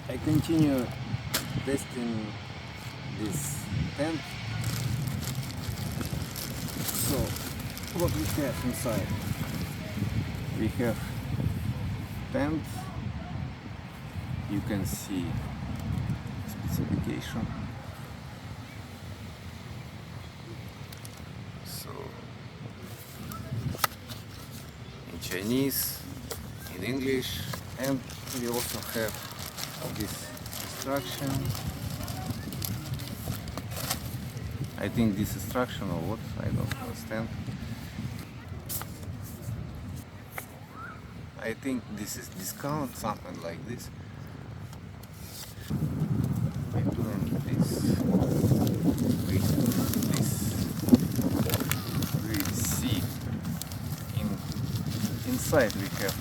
I continue testing this tent. So what we have inside? We have tent. You can see specification. So in Chinese, in English, and we also have this instruction. I think this instruction or what, I don't understand. I think this is discount, something like this. I turn this. We see inside we have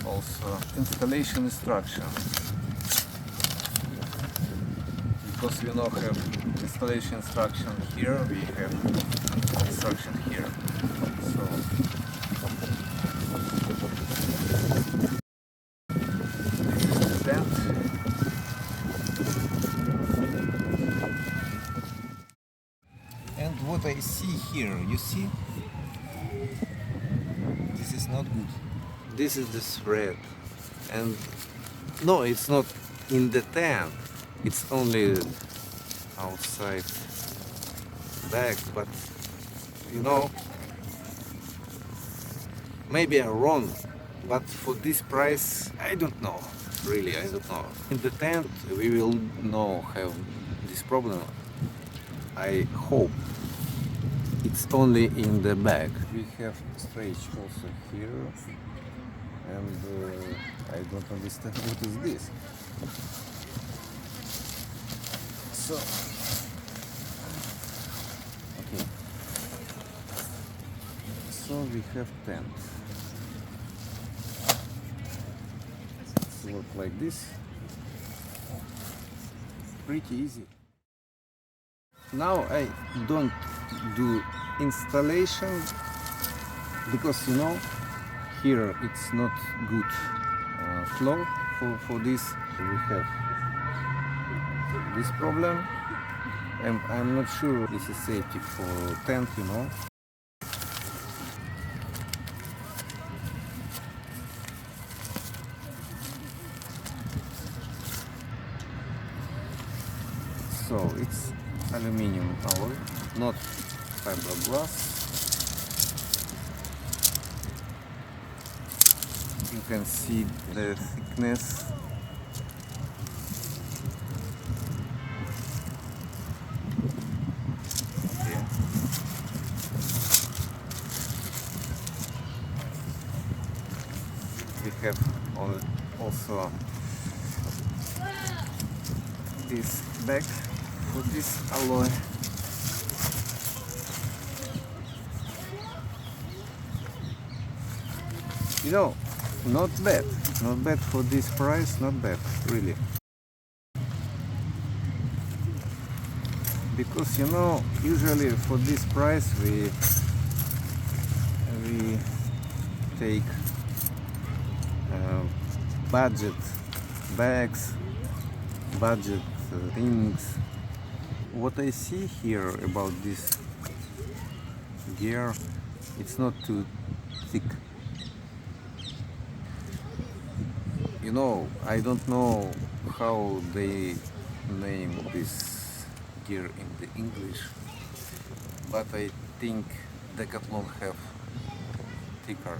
also installation instruction. Because we now have installation instruction here, we have instruction here. So this is the tent. And what I see here, you see? This is not good. This is the thread. And no, it's not in the tent. It's only outside bag, but you know, maybe I'm wrong, but for this price, I don't know. Really, I don't know. In the tent, we will not have this problem. I hope it's only in the bag. We have stretch also here, and I don't understand what is this. So, okay. So we have tent. It's work like this. Pretty easy. Now I don't do installation because you know here it's not good flow for this. We have this problem, and I'm not sure this is safety for tent, you know. So it's aluminum alloy, not fiberglass. You can see the thickness. Okay. We have also this bag for this alloy. You know, not bad for this price, not bad, really. Because you know, usually for this price we take budget bags, budget things. What I see here about this gear, it's not too thick. You know, I don't know how they name this gear in the English, but I think Decathlon have thicker.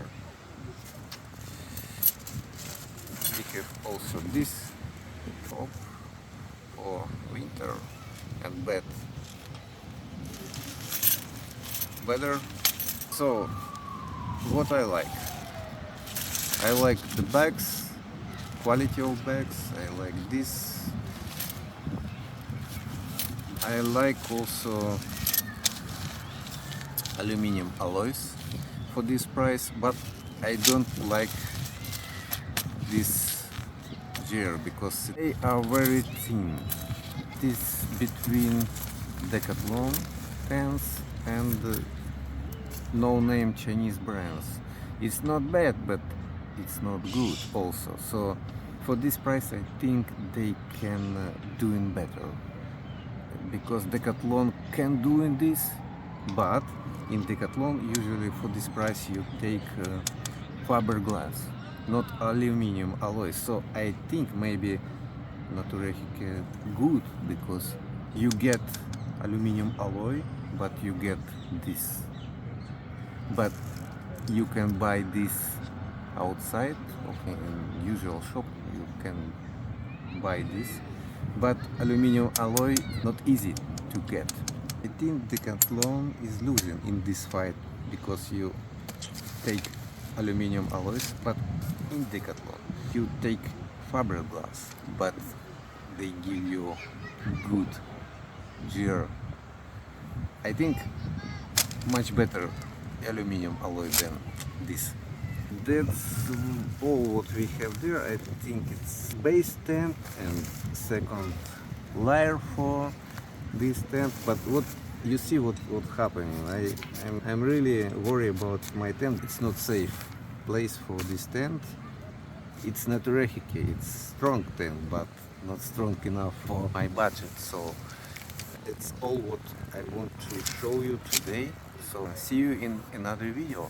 We have also this top for winter and bad weather. So what I like the bags, quality of bags. I like this. I like also aluminum alloys for this price, but I don't like this gear because they are very thin. This between Decathlon pants and no-name Chinese brands. It's not bad, but it's not good also. So for this price, I think they can doing better, because Decathlon can doing this, but in Decathlon usually for this price you take fiberglass, not aluminum alloy. So I think maybe Naturehike good, because you get aluminum alloy, but you get this. But you can buy this outside, okay, in usual shop you can buy this, but aluminum alloy not easy to get. I think Decathlon is losing in this fight, because you take aluminum alloys, but in Decathlon you take fiberglass, but they give you good gear. I think much better aluminum alloy than this. That's all what we have there. I think it's base tent and second layer for this tent. But what you see what happening. I'm really worried about my tent. It's not safe place for this tent. It's Naturehike, it's strong tent, but not strong enough for my budget. So that's all what I want to show you today. So see you in another video.